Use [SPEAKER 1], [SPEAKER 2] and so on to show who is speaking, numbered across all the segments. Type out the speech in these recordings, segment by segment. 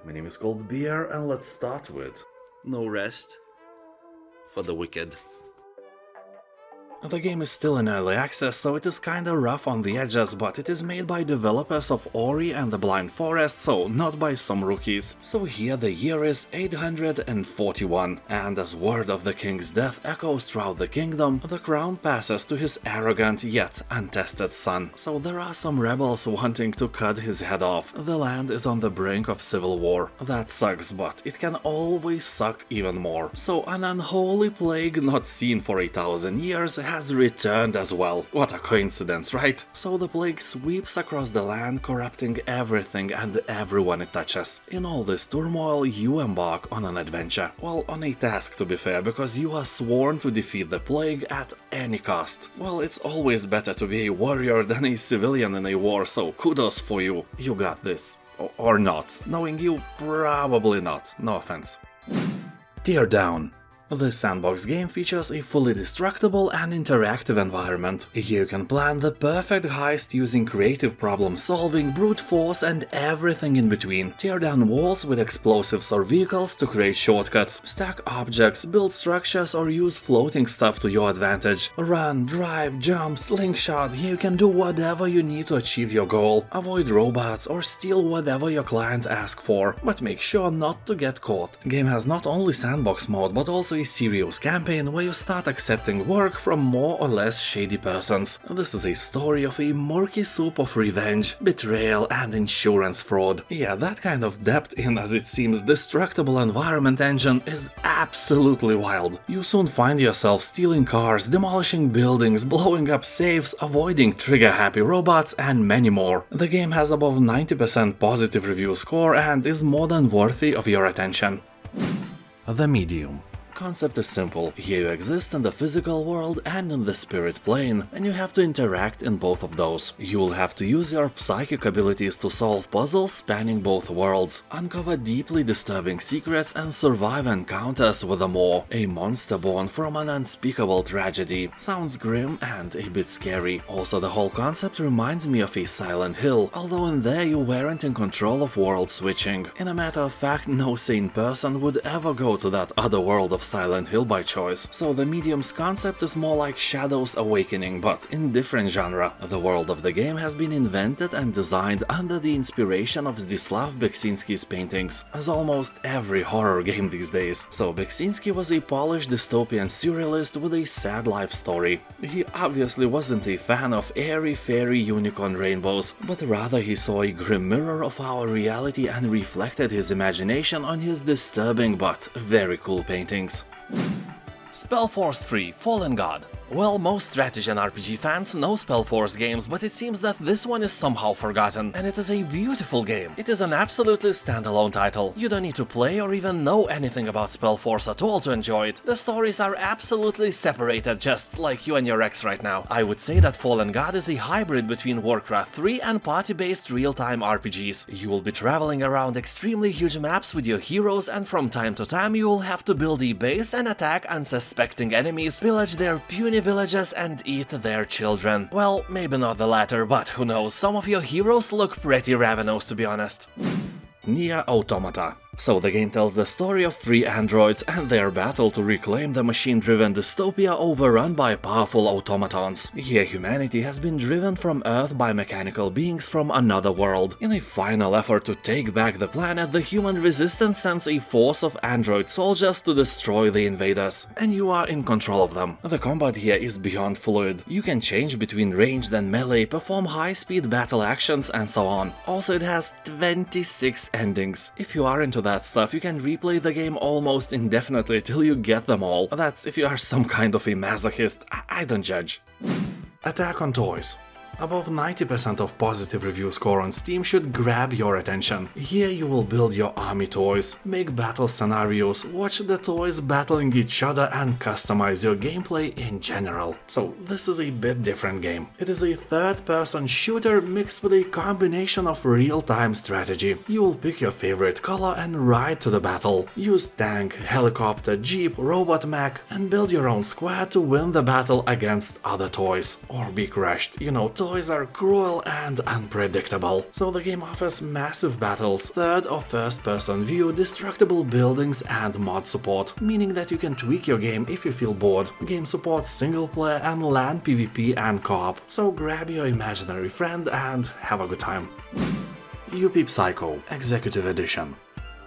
[SPEAKER 1] my name is called Beer, and let's start with
[SPEAKER 2] No rest for the wicked.
[SPEAKER 1] The game is still in early access, so it is kinda rough on the edges, but it is made by developers of Ori and the Blind Forest, so not by some rookies. So here the year is 841, and as word of the king's death echoes throughout the kingdom, the crown passes to his arrogant yet untested son. So there are some rebels wanting to cut his head off. The land is on the brink of civil war. That sucks, but it can always suck even more. So an unholy plague not seen for 8,000 years has returned as well. What a coincidence, right? So the plague sweeps across the land, corrupting everything and everyone it touches. In all this turmoil, you embark on an adventure. Well, on a task to be fair, because you are sworn to defeat the plague at any cost. Well, it's always better to be a warrior than a civilian in a war, so kudos for you. You got this. Or not. Knowing you, probably not. No offense. Teardown. This sandbox game features a fully destructible and interactive environment. You can plan the perfect heist using creative problem solving, brute force and everything in between. Tear down walls with explosives or vehicles to create shortcuts, stack objects, build structures or use floating stuff to your advantage. Run, drive, jump, slingshot, you can do whatever you need to achieve your goal. Avoid robots or steal whatever your client asks for, but make sure not to get caught. Game has not only sandbox mode but also a serious campaign where you start accepting work from more or less shady persons. This is a story of a murky soup of revenge, betrayal and insurance fraud. Yeah, that kind of depth in, as it seems, destructible environment engine is absolutely wild. You soon find yourself stealing cars, demolishing buildings, blowing up safes, avoiding trigger-happy robots and many more. The game has above 90% positive review score and is more than worthy of your attention. The Medium. Concept is simple. Here you exist in the physical world and in the spirit plane, and you have to interact in both of those. You will have to use your psychic abilities to solve puzzles spanning both worlds, uncover deeply disturbing secrets and survive encounters with a Maw, a monster born from an unspeakable tragedy. Sounds grim and a bit scary. Also, the whole concept reminds me of a Silent Hill, although in there you weren't in control of world switching. In a matter of fact, no sane person would ever go to that other world of Silent Hill by choice, so the Medium's concept is more like Shadow's Awakening, but in different genre. The world of the game has been invented and designed under the inspiration of Zdzislaw Beksinski's paintings, as almost every horror game these days. So Beksinski was a polished dystopian surrealist with a sad life story. He obviously wasn't a fan of airy-fairy unicorn rainbows, but rather he saw a grim mirror of our reality and reflected his imagination on his disturbing but very cool paintings. SpellForce 3 Fallen God. Well, most strategy and RPG fans know SpellForce games, but it seems that this one is somehow forgotten, and it is a beautiful game. It is an absolutely standalone title. You don't need to play or even know anything about SpellForce at all to enjoy it. The stories are absolutely separated, just like you and your ex right now. I would say that Fallen God is a hybrid between Warcraft 3 and party-based real-time RPGs. You will be traveling around extremely huge maps with your heroes, and from time to time you will have to build a base and attack unsuspecting enemies, pillage their puny villages and eat their children. Well, maybe not the latter, but who knows, some of your heroes look pretty ravenous to be honest. NieR Automata. So the game tells the story of three androids and their battle to reclaim the machine-driven dystopia overrun by powerful automatons. Here humanity has been driven from Earth by mechanical beings from another world. In a final effort to take back the planet, the human resistance sends a force of android soldiers to destroy the invaders, and you are in control of them. The combat here is beyond fluid. You can change between ranged and melee, perform high-speed battle actions and so on. Also, it has 26 endings. If you are into that stuff, you can replay the game almost indefinitely till you get them all. That's if you are some kind of a masochist. I don't judge. Attack on Toys. Above 90% of positive review score on Steam should grab your attention. Here you will build your army toys, make battle scenarios, watch the toys battling each other and customize your gameplay in general. So this is a bit different game. It is a third-person shooter mixed with a combination of real-time strategy. You will pick your favorite color and ride to the battle. Use tank, helicopter, jeep, robot mech and build your own squad to win the battle against other toys. Or be crushed. You know, toys are cruel and unpredictable. So the game offers massive battles, third or first person view, destructible buildings and mod support, meaning that you can tweak your game if you feel bored. Game supports single player and LAN PvP and co-op, so grab your imaginary friend and have a good time. Yuppie Psycho Executive Edition.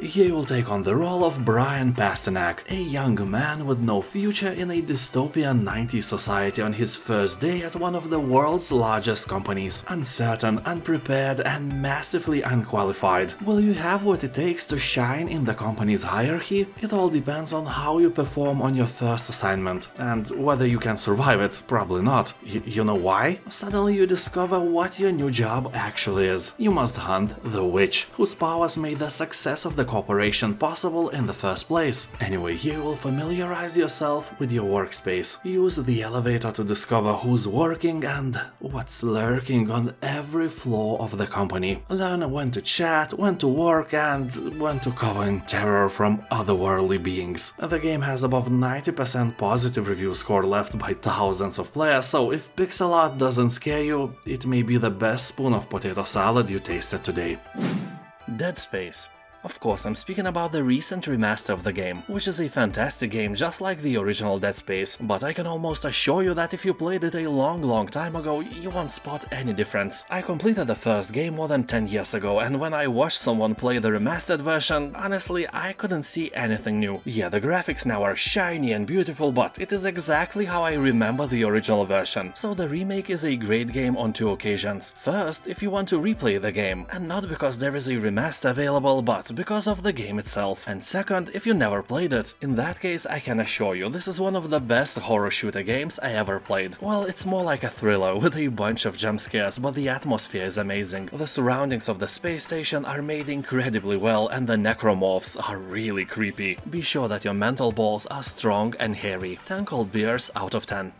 [SPEAKER 1] Here you will take on the role of Brian Pasternak, a young man with no future in a dystopian 90s society on his first day at one of the world's largest companies. Uncertain, unprepared, and massively unqualified. Will you have what it takes to shine in the company's hierarchy? It all depends on how you perform on your first assignment, and whether you can survive it. Probably not. You know why? Suddenly you discover what your new job actually is. You must hunt the witch, whose powers made the success of the corporation possible in the first place. Anyway, you will familiarize yourself with your workspace. Use the elevator to discover who's working and what's lurking on every floor of the company. Learn when to chat, when to work, and when to cover in terror from otherworldly beings. The game has above 90% positive review score left by thousands of players, so if pixel art doesn't scare you, it may be the best spoon of potato salad you tasted today. Dead Space. Of course, I'm speaking about the recent remaster of the game, which is a fantastic game just like the original Dead Space, but I can almost assure you that if you played it a long time ago, you won't spot any difference. I completed the first game more than 10 years ago, and when I watched someone play the remastered version, honestly, I couldn't see anything new. Yeah, the graphics now are shiny and beautiful, but it is exactly how I remember the original version. So the remake is a great game on two occasions. First, if you want to replay the game, and not because there is a remaster available, but because of the game itself. And second, if you never played it. In that case, I can assure you this is one of the best horror shooter games I ever played. Well, it's more like a thriller with a bunch of jump scares, but the atmosphere is amazing. The surroundings of the space station are made incredibly well, and the necromorphs are really creepy. Be sure that your mental balls are strong and hairy. 10 cold beers out of 10.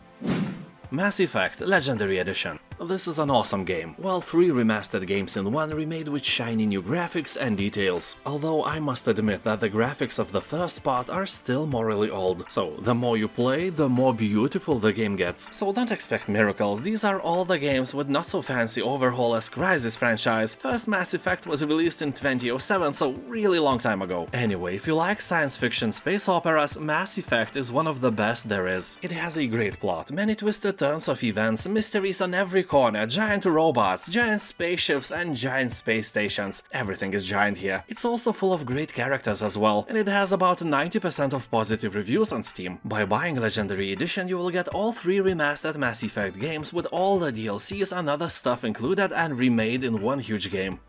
[SPEAKER 1] Mass Effect Legendary Edition. This is an awesome game. Well, 3 remastered games in one remade with shiny new graphics and details. Although I must admit that the graphics of the first part are still morally old. So the more you play, the more beautiful the game gets. So don't expect miracles, these are all the games with not so fancy overhaul as Crysis franchise. First Mass Effect was released in 2007, so really long time ago. Anyway, if you like science fiction space operas, Mass Effect is one of the best there is. It has a great plot, many twisted turns of events, mysteries on every corner, giant robots, giant spaceships, and giant space stations. Everything is giant here. It's also full of great characters as well, and it has about 90% of positive reviews on Steam. By buying Legendary Edition, you will get all 3 remastered Mass Effect games with all the DLCs and other stuff included and remade in one huge game.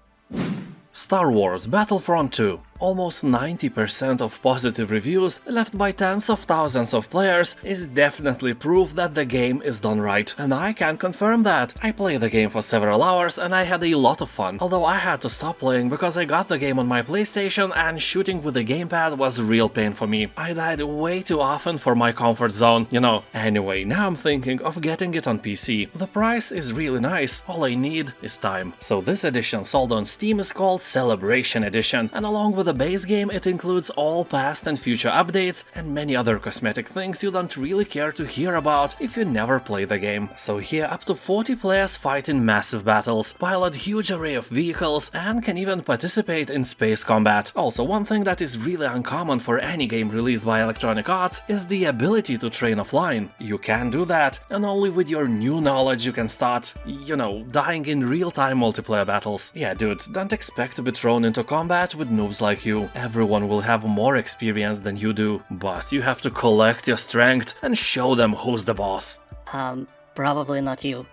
[SPEAKER 1] Star Wars Battlefront 2. Almost 90% of positive reviews, left by tens of thousands of players, is definitely proof that the game is done right. And I can confirm that. I played the game for several hours and I had a lot of fun. Although I had to stop playing because I got the game on my PlayStation and shooting with the gamepad was a real pain for me. I died way too often for my comfort zone, you know. Anyway, now I'm thinking of getting it on PC. The price is really nice, all I need is time. So this edition sold on Steam is called Celebration Edition, and along with the base game, it includes all past and future updates and many other cosmetic things you don't really care to hear about if you never play the game. So here up to 40 players fight in massive battles, pilot huge array of vehicles, and can even participate in space combat. Also, one thing that is really uncommon for any game released by Electronic Arts is the ability to train offline. You can do that, and only with your new knowledge you can start, you know, dying in real-time multiplayer battles. Yeah, dude, don't expect to be thrown into combat with noobs like you. Everyone will have more experience than you do, but you have to collect your strength and show them who's the boss.
[SPEAKER 3] Probably not you.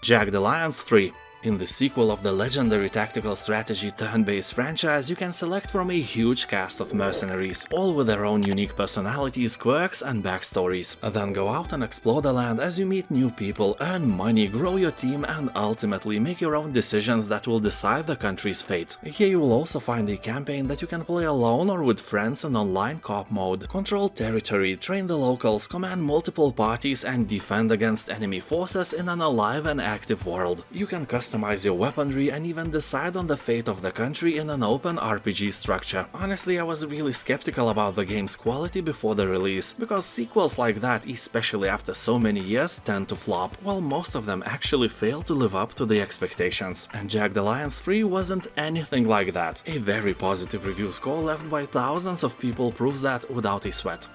[SPEAKER 1] Jagged Alliance 3. In the sequel of the legendary tactical strategy turn-based franchise, you can select from a huge cast of mercenaries, all with their own unique personalities, quirks and backstories. Then go out and explore the land as you meet new people, earn money, grow your team and ultimately make your own decisions that will decide the country's fate. Here you will also find a campaign that you can play alone or with friends in online co-op mode. Control territory, train the locals, command multiple parties and defend against enemy forces in an alive and active world. You can customize customize your weaponry, and even decide on the fate of the country in an open RPG structure. Honestly, I was really skeptical about the game's quality before the release, because sequels like that, especially after so many years, tend to flop, while most of them actually fail to live up to the expectations. And Jagged Alliance 3 wasn't anything like that. A very positive review score left by thousands of people proves that without a sweat.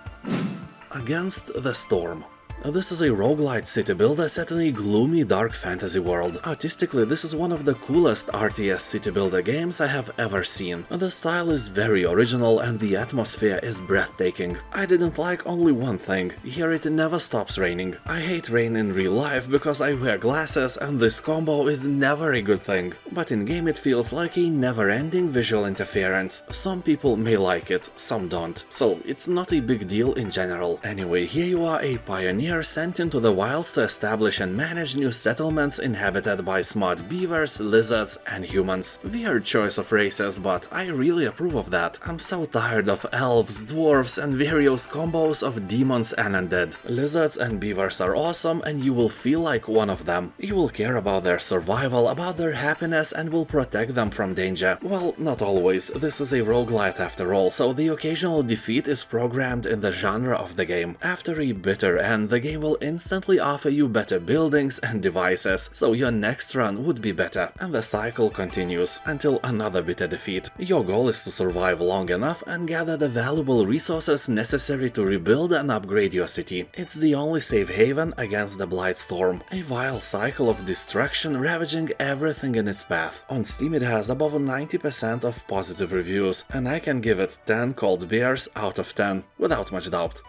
[SPEAKER 1] Against the Storm. This is a roguelite city builder set in a gloomy dark fantasy world. Artistically, this is one of the coolest RTS city builder games I have ever seen. The style is very original and the atmosphere is breathtaking. I didn't like only one thing: here it never stops raining. I hate rain in real life because I wear glasses and this combo is never a good thing. But in game it feels like a never-ending visual interference. Some people may like it, some don't. So it's not a big deal in general. Anyway, here you are, a pioneer sent into the wilds to establish and manage new settlements inhabited by smart beavers, lizards and humans. Weird choice of races, but I really approve of that. I'm so tired of elves, dwarves and various combos of demons and undead. Lizards and beavers are awesome and you will feel like one of them. You will care about their survival, about their happiness and will protect them from danger. Well, not always. This is a roguelite after all, so the occasional defeat is programmed in the genre of the game. After a bitter end, the game will instantly offer you better buildings and devices, so your next run would be better, and the cycle continues until another bitter defeat. Your goal is to survive long enough and gather the valuable resources necessary to rebuild and upgrade your city. It's the only safe haven against the Blightstorm, a vile cycle of destruction ravaging everything in its path. On Steam it has above 90% of positive reviews, and I can give it 10 cold beers out of 10, without much doubt.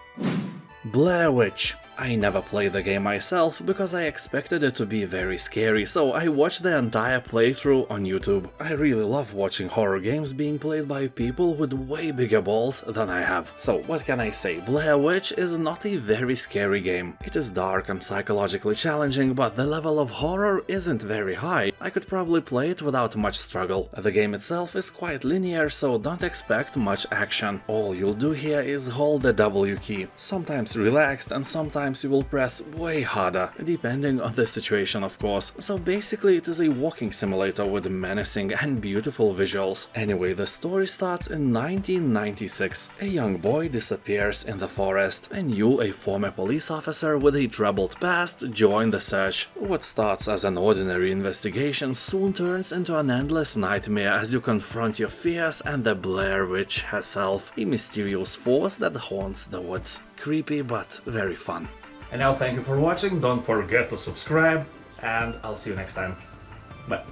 [SPEAKER 1] Blair Witch. I never played the game myself because I expected it to be very scary, so I watched the entire playthrough on YouTube. I really love watching horror games being played by people with way bigger balls than I have. So what can I say? Blair Witch is not a very scary game. It is dark and psychologically challenging, but the level of horror isn't very high. I could probably play it without much struggle. The game itself is quite linear, so don't expect much action. All you'll do here is hold the W key, sometimes relaxed and sometimes you will press way harder, depending on the situation of course. So basically it is a walking simulator with menacing and beautiful visuals. Anyway, the story starts in 1996. A young boy disappears in the forest, and you, a former police officer with a troubled past, join the search. What starts as an ordinary investigation soon turns into an endless nightmare as you confront your fears and the Blair Witch herself, a mysterious force that haunts the woods. Creepy but very fun. And now thank you for watching, don't forget to subscribe, and I'll see you next time. Bye.